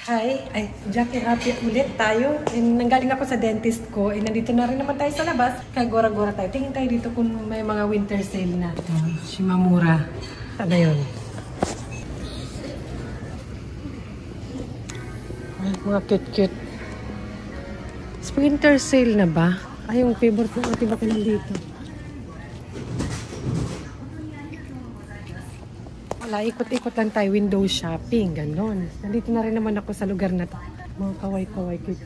Hi, Jackie, happy ulit tayo. Nanggaling ako sa dentist ko. Nandito na rin naman tayo sa labas. Kaya gora-gora tayo. Tingin tayo dito kung may mga winter sale na. Shimamura. Ano yun? Mga cute-cute. Winter sale na ba? Ay, yung favorite ng ating baka nandito. Wala, ikot-ikot lang tayo, window shopping, ganon. Nandito na rin naman ako sa lugar na to. Mga kaway-kaway, cute.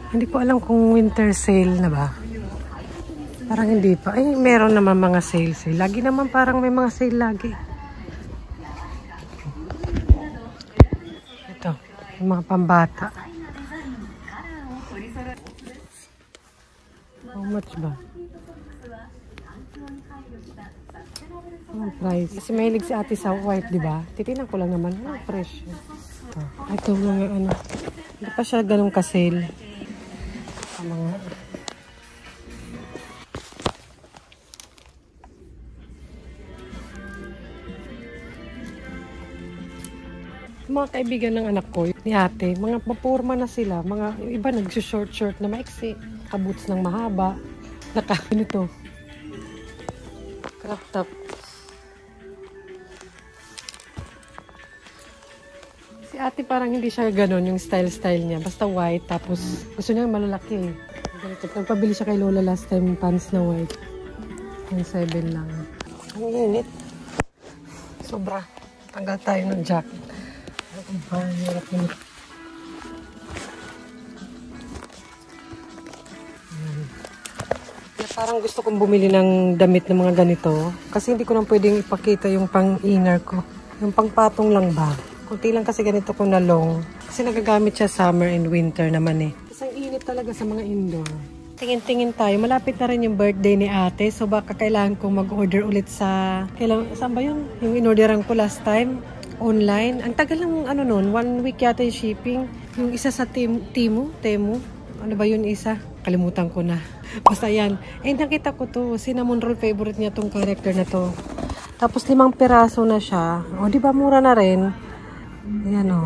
Hindi ko alam kung winter sale na ba. Parang hindi pa. Ay, meron naman mga sale. Lagi naman parang may mga sale lagi. Ito, yung mga pambata. How much ba? Ang price. Kasi mahilig si ate sa white, di ba? Titinan ko lang naman ang presyo. Ito mga ano. Hindi pa siya ganun ka-sale. Mga kaibigan ng anak ko, ni ate, mga papurma na sila. Yung iba nag-short na maiksi. Kaboots ng mahaba. Ano to? Crop top. Si ate parang hindi siya ganun yung style niya. Basta white, tapos gusto niya malalaki. Ganito. Nagpabili siya kay Lola last time pants na white. Yung 7 lang. Ang init. Sobra. Tanggal tayo ng jacket. Ang hirap nito. Parang gusto kong bumili ng damit ng mga ganito. Kasi hindi ko nang pwedeng ipakita yung pang-inner ko. Yung pang-patong lang ba? Kunti lang kasi ganito ko na long. Kasi nagagamit siya summer and winter naman eh. Kasi ang init talaga sa mga indoor. Tingin-tingin tayo. Malapit na rin yung birthday ni ate. So baka kailangan kong mag-order ulit sa... Saan ba yun? Yung in-orderan ko last time. Online. Ang tagal ng ano nun. 1 week yata yung shipping. Yung isa sa Temu. Ano ba yun isa? Kalimutan ko na. Basta yan. Nakita ko to. Cinnamon roll, favorite niya tong character na to. Tapos 5 piraso na siya. O, di ba mura na rin? Ayan o.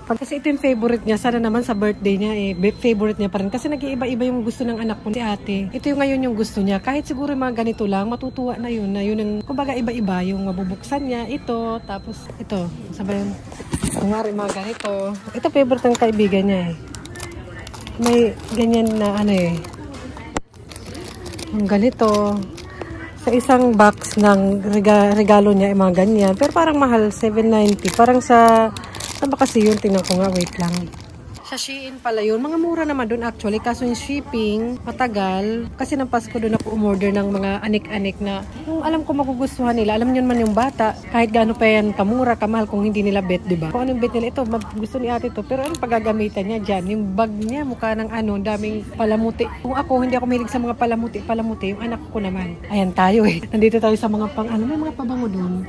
Kasi ito yung favorite niya. Sana naman sa birthday niya favorite niya pa rin. Kasi nag-iiba-iba yung gusto ng anak ko si ate. Ito yung ngayon yung gusto niya. Kahit siguro mga ganito lang, matutuwa na yun. Na yun ang, kumbaga iba-iba yung mabubuksan niya. Ito, tapos ito. Sabi yun. Kungari mga ganito. Ito favorite ng kaibigan niya eh. May ganyan na ano eh. Ang ganito. Sa isang box ng regalo niya mga ganyan. Pero parang mahal, 790. Parang sa... Saan ba kasi yun? Tingnan ko nga, wait lang. Sa Shein pala yun. Mga mura naman doon actually. Kaso yung shipping, matagal. Kasi ng Pasko doon ako umorder ng mga anik-anik na kung alam ko magugustuhan nila. Alam nyo naman yung bata. Kahit gaano pa yan kamura, kamahal kung hindi nila bet, diba? Kung anong bet nila, ito, gusto ni ate to. Pero anong pagagamitan niya dyan? Yung bag niya, mukha ng ano, daming palamuti. Kung ako, hindi ako mahilig sa mga palamuti. Yung anak ko naman. Ayan tayo eh. Nandito tayo sa mga may mga pabango doon.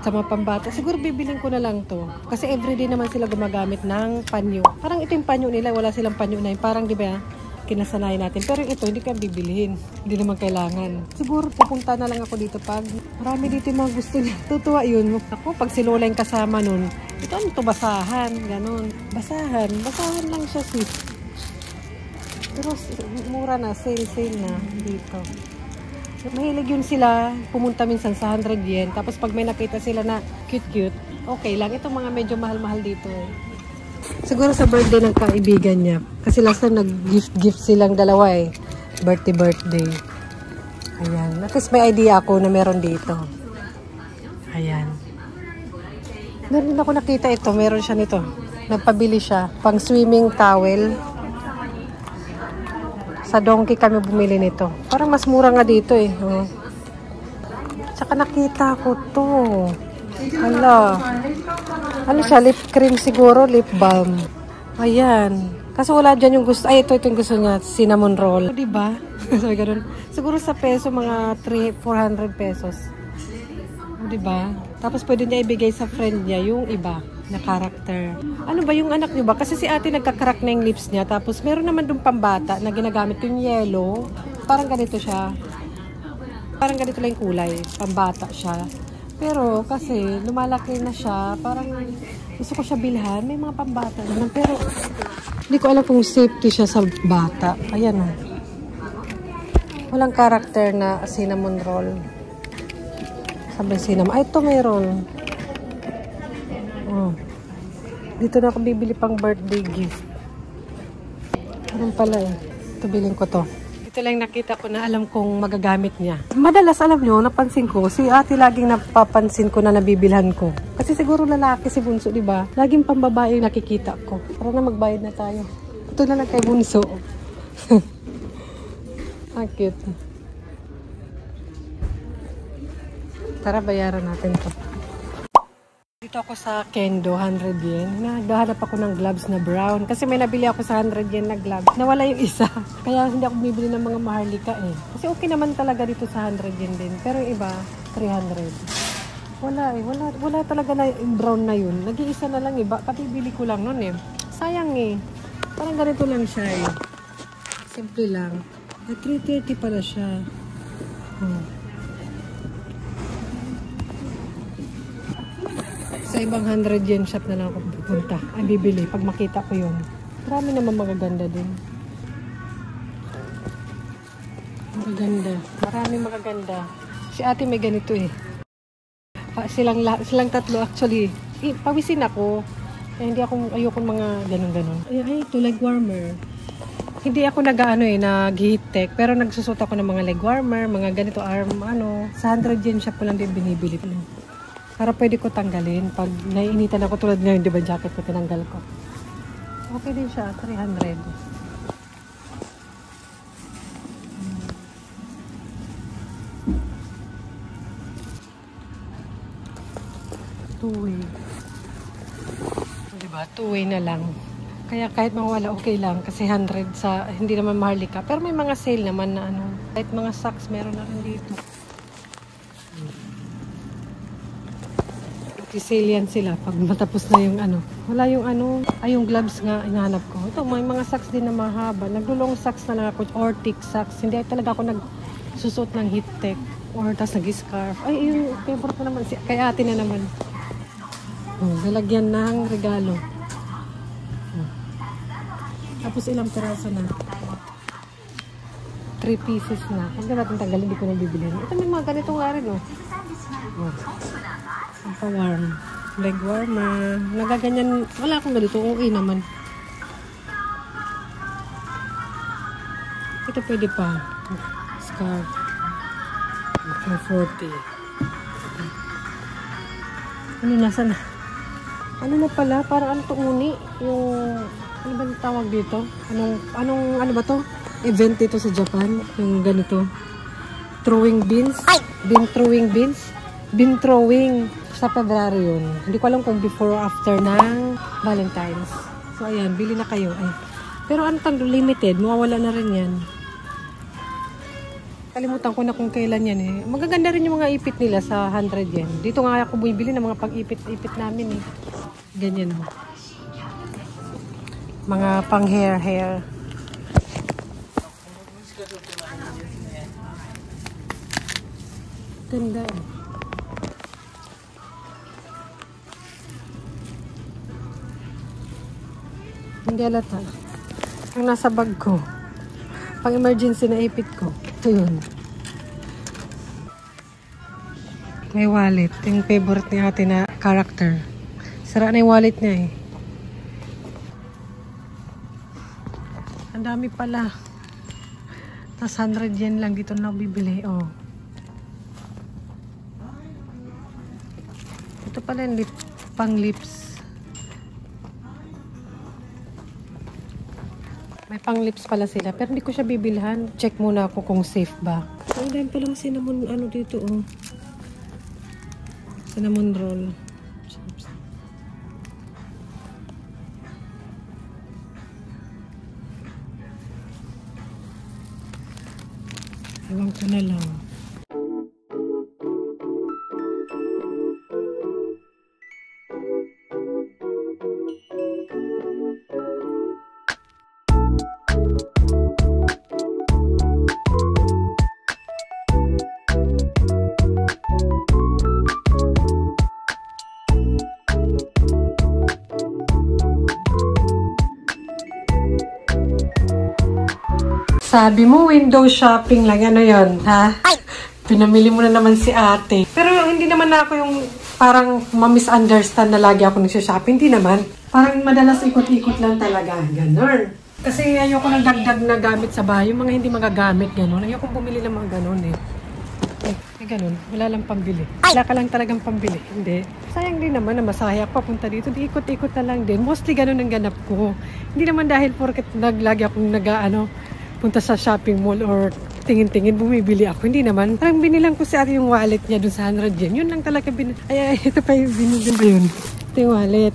Sa mga pambata. Siguro bibiling ko na lang to. Kasi everyday naman sila gumagamit ng panyo. Parang ito yung panyo nila. Wala silang panyo na yun. Parang di ba kinasanayan natin. Pero ito hindi ka bibilihin. Hindi naman kailangan. Siguro pupunta na lang ako dito pag marami dito yung mga gusto niya. Tutuwa yun. Ako pag si Lola yung kasama nun. Ito ano to? Basahan. Ganon. Basahan. Basahan lang siya sis. Pero mura na. Sale na dito. Mahilig yun sila, pumunta minsan sa 100 yen. Tapos pag may nakita sila na cute, okay lang. Itong mga medyo mahal-mahal dito eh. Siguro sa birthday ng kaibigan niya. Kasi last time nag-gift silang dalawa eh. Birthday. Ayan. At least may idea ako na meron dito. Ayan. Meron din ako nakita ito. Meron siya nito. Nagpabili siya. Pang swimming towel. Sa Donkey kami bumili nito. Parang mas mura nga dito eh. Tsaka nakita ko to. Hala. Ano siya? Lip cream siguro. Lip balm. Ayan. Kasi wala dyan yung gusto. Ay, ito yung gusto niya. Cinnamon roll. Diba? Sabi ganun. Siguro sa peso mga 400 pesos. Diba? Tapos pwede niya ibigay sa friend niya yung iba na character. Ano ba yung anak niyo ba? Kasi si ate nagkakrak na yung lips niya. Tapos meron naman dong pambata na ginagamit yung yellow. Parang ganito siya. Parang ganito lang yung kulay. Pambata siya. Pero kasi lumalaki na siya, parang gusto ko siya bilhan. May mga pambata naman, pero hindi ko alam kung safety siya sa bata. Ayan o. Walang karakter na cinnamon roll. Sabi cinnamon. Ay, ito may roll. Oh. Dito na ako bibili pang birthday gift. Ano pala eh. Ito bilhin ko to. Ito lang nakita ko na alam kong magagamit niya. Madalas alam nyo, napansin ko, si ate laging napapansin ko na nabibilhan ko. Kasi siguro lalaki si Bunso, di ba? Laging pambabae yung nakikita ko. Para na magbayad na tayo. Ito na lang kay Bunso. Ang cute. Tara, bayaran natin to. Dito ako sa Kendo, 100 yen. Naghahanap ako ng gloves na brown. Kasi may nabili ako sa 100 yen na gloves. Nawala yung isa. Kaya hindi ako bumibili ng mga maharlika eh. Kasi okay naman talaga dito sa 100 yen din. Pero yung iba, 300. Wala eh. Wala talaga na yung brown na yun. Nag-iisa na lang iba. Kapibili ko lang nun eh. Sayang eh. Parang ganito lang siya eh. Simple lang. At 330 pala siya. Sa ibang 100 yen shop na lang ako pupunta. Ay, bibili. Pag makita ko yun. Marami naman magaganda din. Magaganda. Marami magaganda. Si ate may ganito eh. Silang tatlo actually. Pawisin ako. Eh, hindi ako, ayoko mga ganun-ganun. Ay, ito leg warmer. Hindi ako nag-heat tech, pero nagsusot ako ng mga leg warmer, mga ganito arm, sa 100 yen shop ko lang din binibili. Para pwede ko tanggalin. Pag naiinitan ako tulad ngayon, di ba jacket ko tinanggal ko. Okay din siya, 300. Two-way. Diba? Two-way na lang. Kaya kahit mawala, okay lang. Kasi 100 sa, hindi naman maharlika. Pero may mga sale naman na kahit mga socks meron na rin dito. Sale yan sila pag matapos na yung wala yung yung gloves nga hinahanap ko. Ito may mga socks din na mahaba. Naglulong socks na lang ako or thick socks. Hindi talaga ako nagsusuot ng heat tech or tas nag-scarf. Ay, yung favorite ko naman kay ate na naman. Nalagyan ng regalo. Tapos ilang peraso na. 3 pieces na. Huwag na natin tanggalin, hindi ko na bibili. Ito may mga ganito nga rin warm. Leg warmer. Nagaganyan. Wala akong ganito. Okay naman. Ito pwede pa. Scarf. 40. Nasa na? Na pala? Parang uni? Yung, ba tawag dito? Ano ba to? Event dito sa Japan. Yung ganito. Throwing beans. Throwing beans. Bean throwing. Sa February yun. Hindi ko alam kung before or after ng Valentine's. So, ayan. Bili na kayo. Ay. Pero limited. Mawawala na rin yan. Kalimutan ko na kung kailan yan eh. Magaganda rin yung mga ipit nila sa 100 yen. Dito nga ako bumibili ng mga pag-ipit-ipit namin eh. Ganyan mo. Mga pang hair. Ganda eh. Hindi alata. Ang nasa bag ko. Pang emergency na ipit ko. Ito yun. May wallet. Yung favorite ni ate na character. Sara na yung wallet niya eh. Ang dami pala. Tas 100 yen lang dito na bibili. Oh. Ito pala yung pang lips. May pang lips pala sila. Pero hindi ko siya bibilhan. Check muna ako kung safe ba. Ang dami palang cinnamon dito oh. Cinnamon roll. Ewan ko na lang. Sabi mo, window shopping lang. Ano yun, ha? Pinamili mo na naman si ate. Pero hindi naman na ako yung parang ma-misunderstand na lagi ako nagsha-shopping. Hindi naman. Parang madalas ikot-ikot lang talaga. Ganon. Kasi ayoko nang dagdag na gamit sa bahay. Yung mga hindi magagamit, ganon. Ayoko bumili ng mga ganon eh. Ganun, wala lang pambili. Wala ka lang talagang pambili. Hindi. Sayang din naman na masaya ako papunta dito. Di ikot-ikot na lang din. Mostly ganun ang ganap ko. Hindi naman dahil porket naglagi akong punta sa shopping mall or tingin-tingin, bumibili ako. Hindi naman. Parang binilang ko si ate yung wallet niya dun sa 100 yen. Yun lang talaga ay, ito pa yung binili ba yun? Ito yung wallet.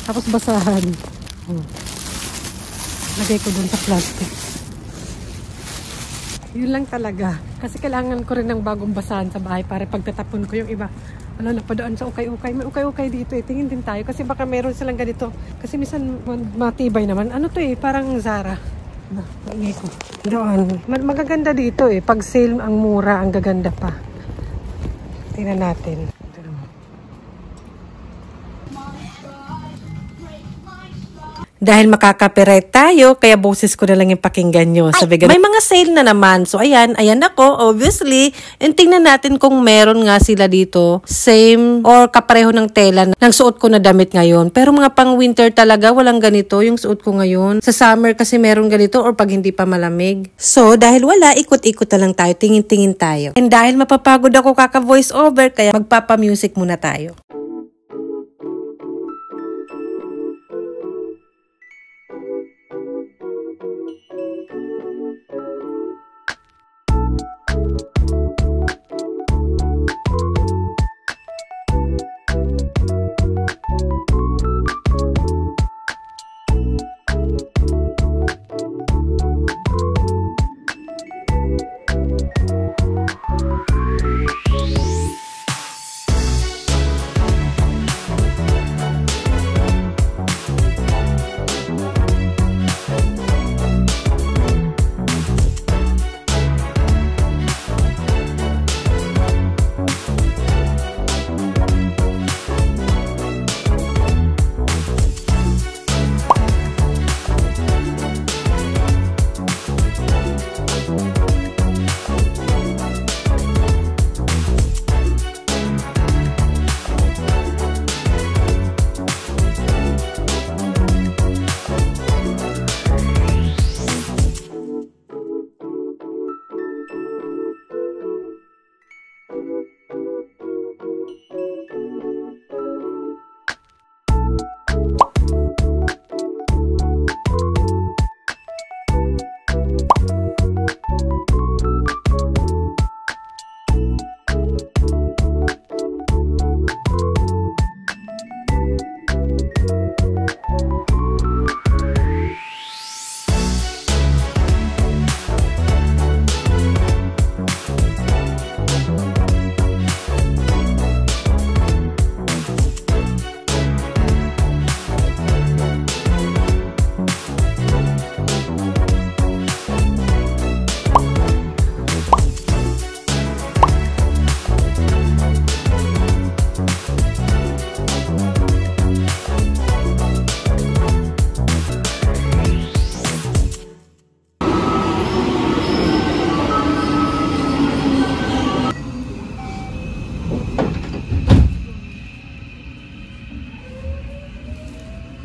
Tapos basahan. Lagay ko dun sa plastic. Yun lang talaga. Kasi kailangan ko rin ng bagong basahan sa bahay para pagtatapon ko yung iba. Ano, napadaan sa ukay-ukay. May ukay-ukay dito eh. Tingin din tayo. Kasi baka meron silang ganito. Kasi minsan matibay naman. Ano to eh? Parang Zara. Maingay ko. Doon. Magaganda dito eh. Pag sale ang mura, ang gaganda pa. Tingnan natin. Dahil makaka-copyright tayo, kaya boses ko na lang yung pakinggan nyo. Sabi may mga sale na naman. So, ayan ako, obviously. And tingnan natin kung meron nga sila dito. Same or kapareho ng tela ng suot ko na damit ngayon. Pero mga pang winter talaga, walang ganito yung suot ko ngayon. Sa summer kasi meron ganito or pag hindi pa malamig. So, dahil wala, ikot-ikot na lang tayo. Tingin-tingin tayo. And dahil mapapagod ako kaka-voice over, kaya magpapa-music muna tayo.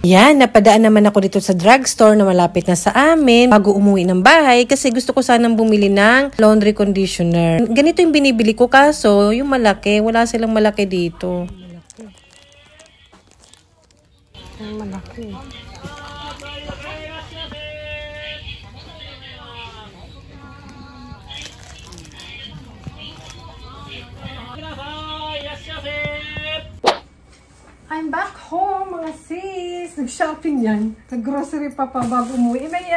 Yan, napadaan naman ako dito sa drugstore na malapit na sa amin bago umuwi ng bahay kasi gusto ko sanang bumili ng laundry conditioner. Ganito yung binibili ko kaso yung malaki, wala silang malaki dito. Malaki. I'm back home, mga sis. Nag-shopping yan. Nag-grocery pa bago umuwi. May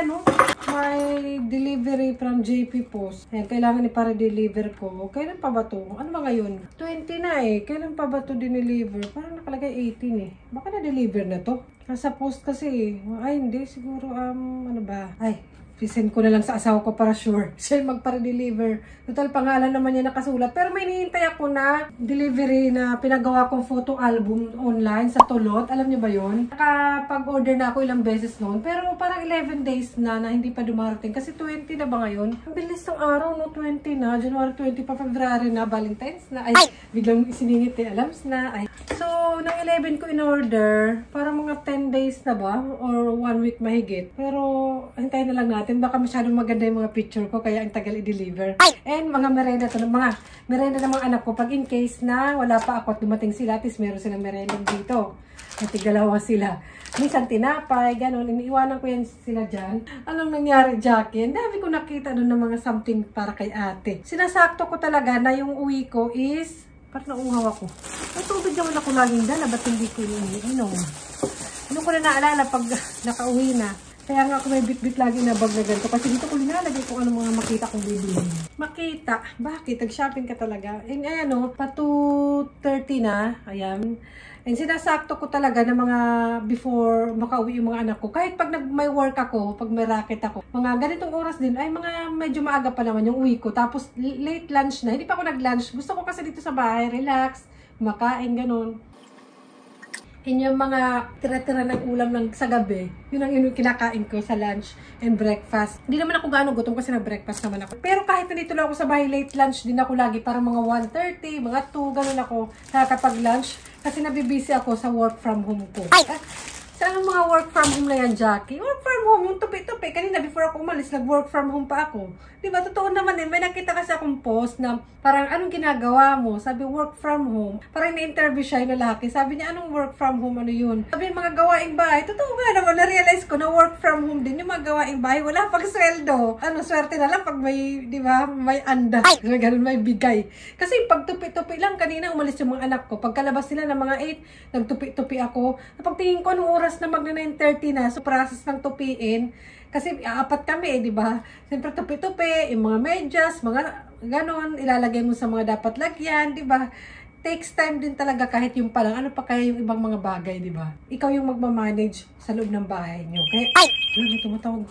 may delivery from JP Post. Ayan, kailangan ipara-deliver ko. Kailan pa ba to? Ano ba ngayon? 20 na eh. Kailan pa ba to dineliver? Parang nakalagay 18 eh. Baka na-deliver na to? Nasa post kasi eh. Ay, hindi. Siguro, ano ba? Ay, Sisend ko na lang sa asawa ko para sure. Siya yung magpa-deliver. Total, pangalan naman niya nakasulat. Pero may hinihintay ako na delivery na pinagawa kong photo album online sa Tulot. Alam niyo ba yun? Nakapag-order na ako ilang beses noon. Pero parang 11 days na hindi pa dumarating. Kasi 20 na ba ngayon? Ang bilis ng araw, no? 20 na. January 20 pa, February na. Valentine's na. Ay, biglang siningit eh. Alams na. Ay. So, nang 11 ko in-order, parang mga 10 days na ba? Or 1 week mahigit. Pero, hintayin na lang natin. Baka masyadong maganda yung mga picture ko, kaya ang tagal i-deliver. And mga merenda to, mga merenda ng mga anak ko, pag in case na wala pa ako at dumating sila, at least meron silang merenda dito. Natigalawa sila. Minsan tinapay, gano'n. Iniiwanan ko yan sila dyan. Anong nangyari, Jackie? Ang dami ko nakita doon ng mga something para kay ate. Sinasakto ko talaga na yung uwi ko is, parang nauuhaw ako. May tubig naman ako laging dala, ba't hindi ko iniinom? Ano ko na naalala pag nakauwi na? Kaya nga ako may bit-bit lagi na bag na ganito. Kasi dito ko linalagay kung ano mga makita kong bibili. Makita? Bakit? Nag-shopping ka talaga? And ayan o, pa 2:30 na. Ayan. And sinasakto ko talaga na mga before makauwi yung mga anak ko. Kahit pag may work ako, pag may racket ako, mga ganitong oras din, ay mga medyo maaga pa naman yung uwi ko. Tapos late lunch na. Hindi pa ako nag-lunch. Gusto ko kasi dito sa bahay, relax, makain, ganun. Yung mga tira-tira ng ulam lang sa gabi, yun ang kinakain ko sa lunch and breakfast. Hindi naman ako gaano gutom kasi nag-breakfast naman ako. Pero kahit nandito lang ako sa bahay, late lunch din ako lagi. Parang mga 1:30, mga 2, ganun ako nakakapag-lunch. Kasi nabibisi ako sa work from home ko. Saan ang mga work from home na yan, Jackie? Work from home, yung tupi-tupi. Kanina, before ako umalis, nag-work from home pa ako. Diba? Totoo naman eh. May nakita kasi akong post na parang, anong ginagawa mo? Sabi, work from home. Parang na-interview siya yung lalaki. Sabi niya, anong work from home? Ano yun? Sabi, mga gawaing bahay. Totoo nga naman, na-realize ko na work from home din. Yung mga gawaing bahay, wala pag sweldo. Ano, swerte na lang pag may, di ba, may anda. May ganun, may bigay. Kasi pag tupi-tupi lang, kanina umalis yung mga anak ko. Pagkalabas nila ng mga 8, nagtupi-tupi ako. Napagtingin ko anong oras na magna 9:30 na, so process ng tupiin. Kasi apat kami eh, di ba? Siyempre tupi-tupi, yung mga medyas, mga ganon, ilalagay mo sa mga dapat lagyan, di ba? Takes time din talaga kahit yung palang, ano pa kaya yung ibang mga bagay, di ba? Ikaw yung magmamanage sa loob ng bahay nyo. Kaya, may tumatawag.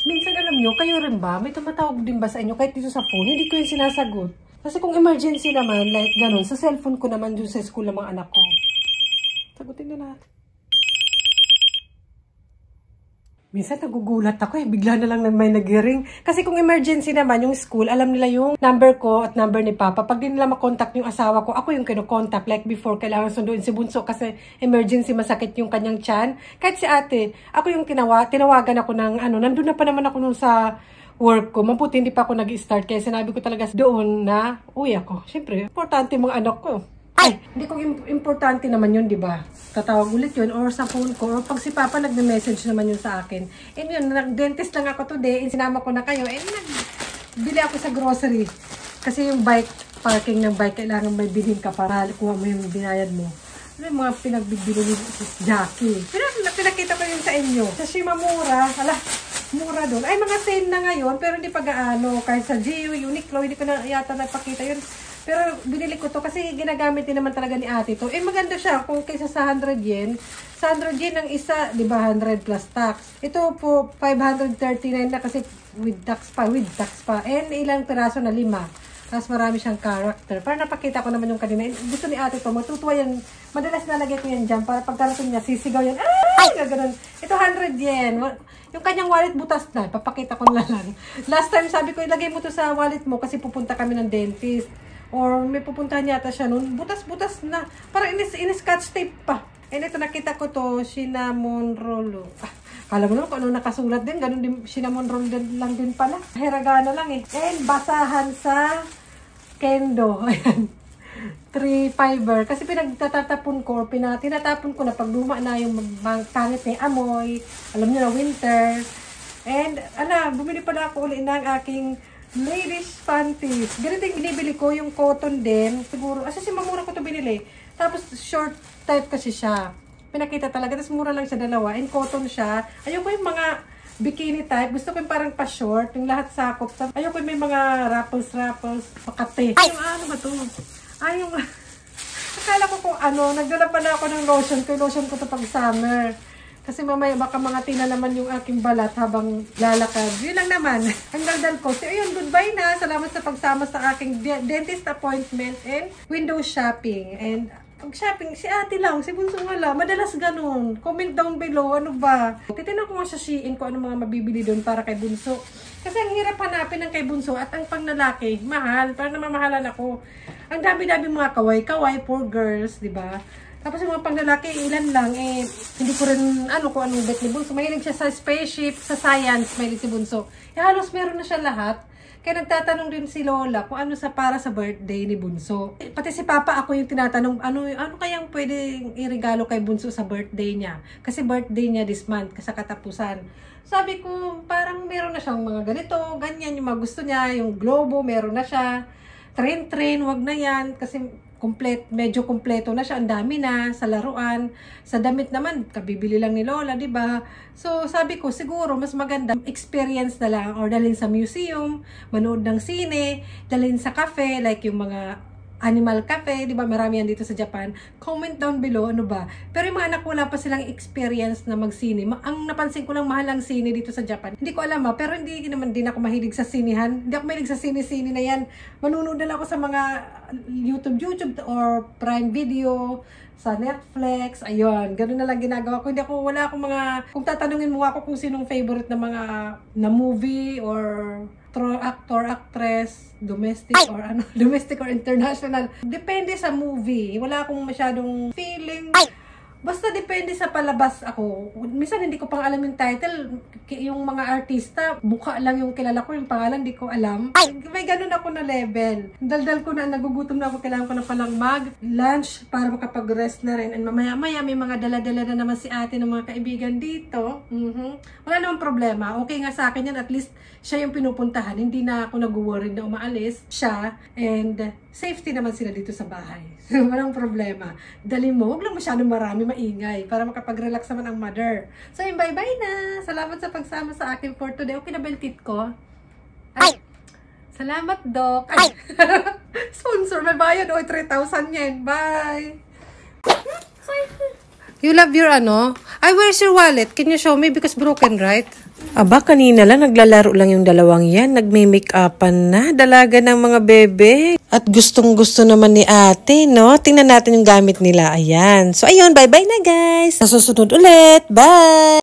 Minsan alam nyo, kayo rin ba? May tumatawag din ba sa inyo? Kahit dito sa phone, hindi ko yung sinasagot. Kasi kung emergency naman, like ganon, sa cellphone ko naman dun sa school ng mga anak ko. Sagutin na natin. Minsan nagugulat ako eh. Bigla na lang may nag-ring. Kasi kung emergency naman, yung school, alam nila yung number ko at number ni Papa. Pag di nila makontakt yung asawa ko, ako yung kinokontakt. Like before, kailangan sunduin si Bunso kasi emergency, masakit yung kanyang tiyan. Kahit si ate, ako yung tinawagan ako ng ano, nandun na pa naman ako nung sa work ko. Mabuti hindi pa ako nag-start. Kaya sinabi ko talaga doon na uwi ako. Siyempre, importante yung mga anak ko. Ay, hindi ko importante naman yun, di ba? Tatawag ulit yun, or sa phone ko, or pag si Papa nagme-message naman yun sa akin. And yun, nag-dentist lang ako today, and sinama ko na kayo, and nagbili ako sa grocery. Kasi yung bike, parking ng bike, kailangan may bilhin ka para kuha mo yung binayad mo. Ano yung mga pinagbibili ni Jackie? Pinakita ko yun sa inyo. Sa Shimamura, mura doon. Ay, mga sale na ngayon, pero hindi pa gaano. Kahit sa Gio, Uniqlo, hindi ko na yata nagpakita yun. Pero binili ko to kasi ginagamit din naman talaga ni ate to. Eh maganda siya kung kaysa sa 100 yen. Sa 100 yen ang isa, di ba 100 plus tax. Ito po 539 na kasi with tax pa. And ilang piraso na 5. Tapos marami siyang character. Para napakita ko naman yung kanina. Gusto ni ate to, matutuwa yan. Madalas nalagay ko yan dyan para pagkarating niya, sisigaw yan. Ay! Gano'n. Ito 100 yen. Yung kanyang wallet butas na. Papakita ko na lang. Last time sabi ko, ilagay mo to sa wallet mo kasi pupunta kami ng dentist. Or may pupuntahan yata siya nun. Butas-butas na. Parang in-scotch tape pa. And ito nakita ko to, cinnamon roll. Kala mo naman kung ano nakasulat din. Ganun din, cinnamon roll din, lang din pala. Hiragana lang eh. And basahan sa kendo. Ayan. 3 fiber. Kasi pinagtatapon ko, or tinatapon ko na pag luma na yung pangit na amoy. Alam nyo na, winter. And, bumili pala ako ulit ng aking ladies panties. Ganito yung binibili ko, yung cotton din. Siguro, kasi mura ko ito binili. Tapos, short type kasi siya. Pinakita talaga. Tapos, mura lang siya, dalawa. And cotton siya. Ayoko yung mga bikini type. Gusto ko yung parang pa-short. Yung lahat sakop. Ayoko yung may mga rapples, pakate. Yung ano ba ito? Yung... Akala ko kung ano, nagdala pala ako ng lotion ko. Yung lotion ko ito pag summer. Kasi mamaya baka mga tina naman yung aking balat habang lalakad. Yun lang naman. Ang daldal ko. So, ayun, goodbye na. Salamat sa pagsama sa aking dentist appointment and window shopping. And pag-shopping, si ate lang, si Bunso wala. Madalas ganun. Comment down below, ano ba? Titinan ko nga sa Shein ko ano mga mabibili doon para kay Bunso. Kasi ang hirap hanapin ng kay Bunso at ang panglalaki, mahal. Parang namamahalan ako. Ang dami-dami mga kaway-kaway, poor girls, di ba? Tapos yung mga panglalaki, ilan lang, hindi ko rin, kung anong bet ni Bunso. Mahilig siya sa spaceship, sa science, mahilig si Bunso. Halos meron na siya lahat. Kaya nagtatanong din si Lola kung ano sa para sa birthday ni Bunso. Pati si Papa, ako yung tinatanong, ano kayang pwede iregalo kay Bunso sa birthday niya? Kasi birthday niya this month, sa katapusan. Sabi ko, parang meron na siyang mga ganito, ganyan, yung mga gusto niya, yung globo, meron na siya. Train, wag na yan, kasi medyo kompleto na siya, ang dami na sa laruan, sa damit naman kabibili lang ni Lola, di ba? So sabi ko siguro mas maganda experience na lang or dalhin sa museum, manood ng sine, dalhin sa cafe like yung mga Animal Cafe, di ba? Marami yan dito sa Japan. Comment down below, ano ba? Pero yung mga anak wala pa silang experience na mag-sine. Ang napansin ko lang mahal ang sine dito sa Japan. Hindi ko alam pero hindi naman din ako mahilig sa sinehan. Hindi ako mahilig sa sine-sine na yan. Manunood na lang ako sa mga YouTube or Prime Video, sa Netflix, ayun. Ganun na lang ginagawa ko. Wala akong kung tatanungin mo ako kung sinong favorite na mga na movie or actor, actress, domestic or international. Depende sa movie. Wala akong masyadong feeling. Basta depende sa palabas ako. Minsan hindi ko pang alam yung title. Yung mga artista, mukha lang yung kilala ko. Yung pangalan, hindi ko alam. May ganun ako na level. Daldal ko na, nagugutom na ako. Kailangan ko na palang mag-lunch para makapag-rest na rin. And mamaya-maya, may mga dala-dala na naman si ate ng mga kaibigan dito. Wala namang problema. Okay nga sa akin yan. At least, siya yung pinupuntahan. Hindi na ako nag-worry na umaalis. Siya. And safety naman sila dito sa bahay. So, walang problema. Dali mo, huwag lang masyadong marami maingay para makapag-relax naman ang mother. So, yung bye-bye na. Salamat sa pagsama sa akin for today. Okay na ba yung tit ko? Ay! Salamat, Doc. Ay! Sponsor, may bayad. 3,000 yen. Bye! You love your where's your wallet? Can you show me? Because broken, right? Aba, kanina lang naglalaro lang yung dalawang yan. Nagme-make-upan na. Dalaga ng mga bebe. At gustong-gusto naman ni ate, no? Tingnan natin yung gamit nila. Ayan. So, ayun. Bye-bye na, guys. Sa susunod ulit. Bye!